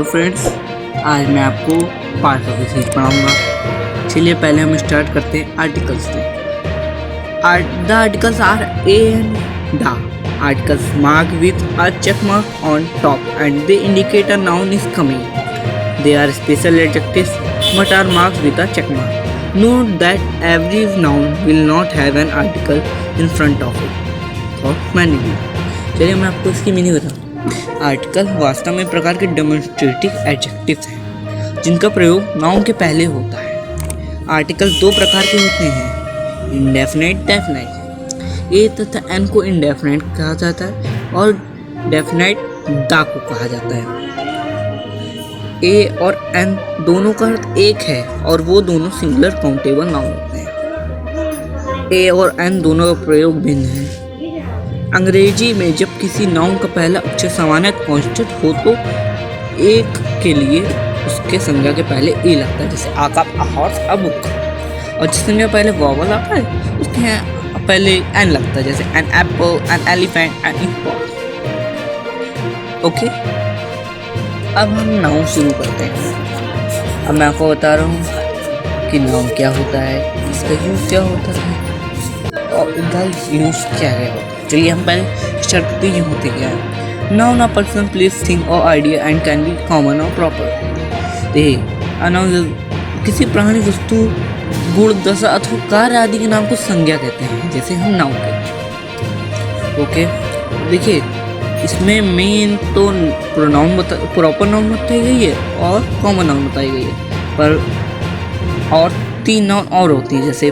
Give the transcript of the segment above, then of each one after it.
तो फ्रेंड्स, आज मैं आपको पार्ट ऑफ स्पीच पढ़ाऊंगा। चलिए पहले हम स्टार्ट करते हैं आर्टिकल्स से। The articles are a and the articles marked with a check mark on top and they indicate a noun is coming. They are special adjectives but are marked with a check mark. Note that every noun will not have an article in front of it. Thought many people. चलिए मैं आपको इसकी meaning बताऊँ। Article वास्तव में प्रकार के demonstrative adjectives हैं जिनका प्रयोग नाउन के पहले होता है। आर्टिकल दो प्रकार के होते हैं, इंडेफिनाइट, डेफिनाइट। ए तथा एन को इंडेफिनाइट कहा जाता है और डेफिनाइट द को कहा जाता है। ए और एन दोनों का अर्थ एक है और वो दोनों सिंगुलर काउंटेबल नाउन होते हैं। ए और एन दोनों का प्रयोग भिन्न है। अंग्रेजी में जब किसी नाउन का पहला अक्षर सामान्यतः कांस्टेंट हो तो एक के लिए उसके संज्ञा के पहले ए लगता है, जैसे आका, अ हॉर्स, अ बुक। और जिस संज्ञा पहले वॉवल आता है उसके पहले एन लगता है, जैसे an apple, an elephant, an hippo. Okay, अब हम नाउन शुरू करते हैं। अब मैं आपको बता रहा हूँ कि नाउन क्या होता है, इसका यूज़ क्या होता है और इनका यूज़ क्या है। चलिए हम पहले स्टार्ट करते हैं, ये होते क्या है। Noun a person, place, thing और idea and can be common और प्रॉपर। देखिए, नाउन किसी प्राणी, वस्तु, गुण, दशा अथवा कार्य आदि के नाम को संज्ञा कहते हैं, जैसे हम नाउन कहते हैं। ओके, देखिए इसमें मेन तो प्रोनाउन प्रॉपर नाउन बताई गई है और कॉमन नाउन बताई गई है, पर और तीन नाउन और होती है, जैसे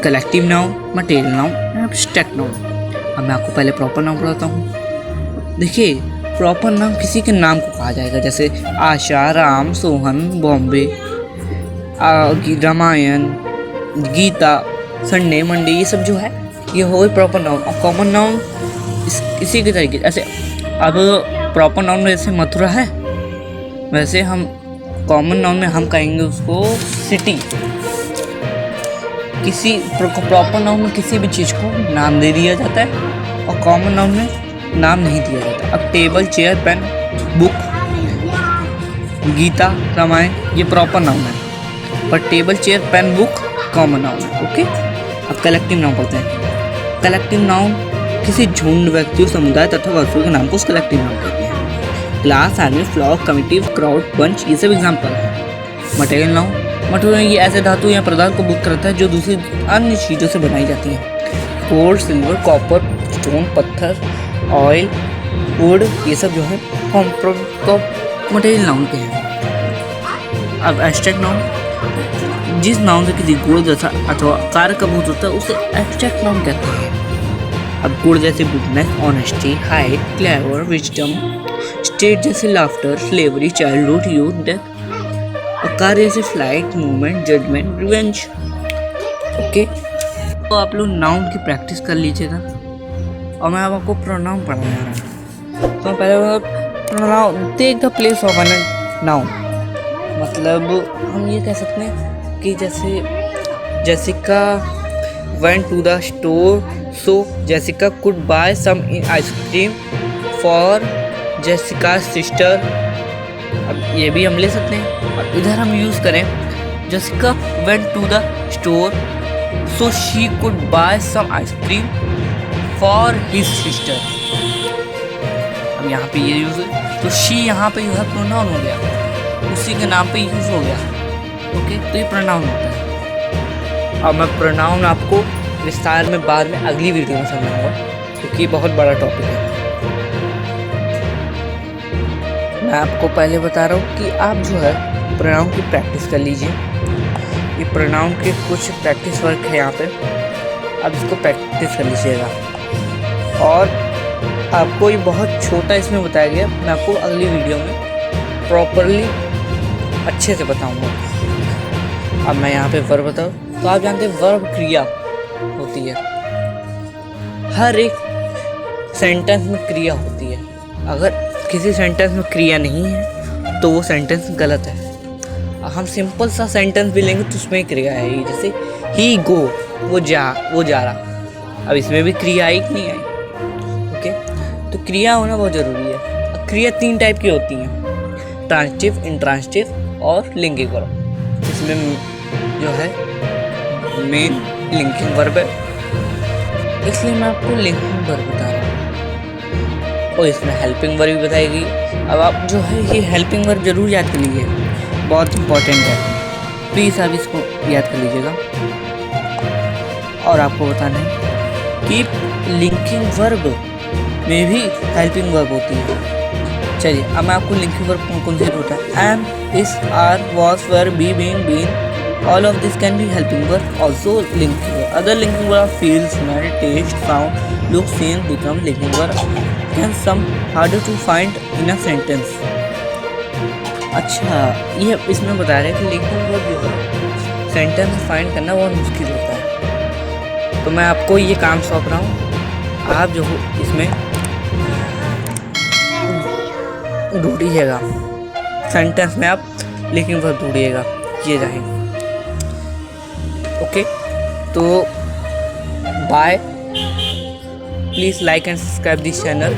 collective noun, material noun, abstract noun. अब मैं आपको पहले प्रॉपर नाउन पढ़ाता हूँ। देखिए, प्रॉपर नाउन किसी के नाम को कहा जाएगा, जैसे आशा, राम, सोहन, बॉम्बे, रामायण, गीता, संडे, मंडे, ये सब जो है ये हो गई प्रॉपर नाउन। और कॉमन नाउन इसी के तरीके, ऐसे अब प्रॉपर नाउन में जैसे मथुरा है, वैसे हम कॉमन नाउन में हम कहेंगे उसको सिटी। किसी प्रॉपर नाउन में किसी भी चीज़ को नाम दे दिया जाता है और कॉमन नाउन में नाम नहीं दिया जाता। अब table, chair, pen, book, Gita, Ramayana ये प्रॉपर नाउन है, पर table, chair, pen, book common noun है। ओके, अब कलेक्टिव नाउन पढ़ते हैं। कलेक्टिव नाउन किसी झुंड, व्यक्तियों, समुदाय तथा वस्तुओं के नाम को कलेक्टिव नाउन कहते हैं। Class, army, flock, committee, crowd, bunch ये सब एग्जाम्पल है। मटेरियल नाउन, मटेरियल ये ऐसे धातु या पदार्थ को बुक करता है जो दूसरी अन्य चीज़ों से बनाई जाती हैं। गोल्ड, सिल्वर, कॉपर, स्टोन, पत्थर, ऑयल, वुड ये सब जो है मटेरियल नाउन के हैं। अब एब्स्ट्रैक्ट नाउन, जिस नाउन से किसी गुण, दशा अथवा कार्य का बोध होता है उसे एब्स्ट्रैक्ट नाउन कहते हैं। अब गुण जैसे goodness, honesty, height, clever, wisdom, state जैसे laughter, slavery, childhood, youth, death. और कार्य जैसे flight, movement, judgement, revenge. Okay, तो आप लोग नाउन की प्रैक्टिस कर लीजिएगा और मैं अब आपको प्रोनाउन पढ़ाने जा रहा हूँ। तो पहले pronoun, take the place of an noun, मतलब हम ये कह सकते हैं कि जैसे Jessica went to the store, so Jessica could buy some ice cream for Jessica's sister। अब ये भी हम ले सकते हैं। अब इधर हम यूज़ करें, Jessica went to the store, so she could buy some ice cream for his sister। अब यहाँ पे ये यूज़ है, तो she यहाँ पे यह प्रोनाउन हो गया, उसी के नाम पे यूज़ हो गया। ओके, तो ये प्रोनाउन होता है। अब मैं प्रोनाउन आपको विस्तार में बाद में अगली वीडियो में समझाऊंगा, क्योंकि बहुत बड़ा टॉपिक है। मैं आपको पहले बता रहा हूँ कि आप जो है प्रोनाउन की प्रैक्टिस कर लीजिए। ये प्रोनाउन के कुछ प्रैक्टिस वर्क है यहाँ पे, अब इसको प्रैक्टिस कर लीजिएगा। और आपको ये बहुत छोटा इसमें बताया गया, मैं आपको अगली वीडियो में प्रॉपरली अच्छे से बताऊंगा। अब मैं यहाँ पे वर्ब बताऊँ, तो आप जानते हैं वर्ब क्रिया होती है। हर एक सेंटेंस में क्रिया होती है। अगर किसी सेंटेंस में क्रिया नहीं है तो वो सेंटेंस गलत है। हम सिंपल सा सेंटेंस भी लेंगे तो उसमें क्रिया है, जैसे ही गो, वो जा रहा। अब इसमें भी क्रिया आई कि नहीं आई। ओके, तो क्रिया होना बहुत ज़रूरी है। क्रिया तीन टाइप की होती हैं, ट्रांजिटिव, इंट्रांजिटिव और लिंकिंग वर्ब। इसमें जो है मेन लिंकिंग वर्ब है, इसलिए मैं आपको लिंकिंग वर्ब बता रहा हूँ। और इसमें हेल्पिंग वर्ब भी बताएगी। अब आप जो है ये हेल्पिंग वर्ब जरूर याद कर लीजिए, बहुत इंपॉर्टेंट है, प्लीज़ आप इसको याद कर लीजिएगा। और आपको बताना है कि लिंकिंग वर्ब में भी हेल्पिंग वर्ब होती है। चलिए अब मैं आपको लिंकिंग वर्ब कौन कौन से होता है, am, is, are, was, were, be, been, all of this can be helping verb. Also linking verb, other linking verb feel, smell, taste, sound, look, seen become linking verb, can some harder to find in a sentence. अच्छा, ये इसमें बता रहे हैं कि linking verb जो है sentence में फाइंड करना बहुत मुश्किल होता है, तो मैं आपको ये काम सौंप रहा हूँ। आप जो हो इसमें ढूंढिएगा, सेंटेंस में आप लिंकिंग वर्ब ढूंढिएगा, ये रहेगा। ओके, तो bye, please like and subscribe this channel.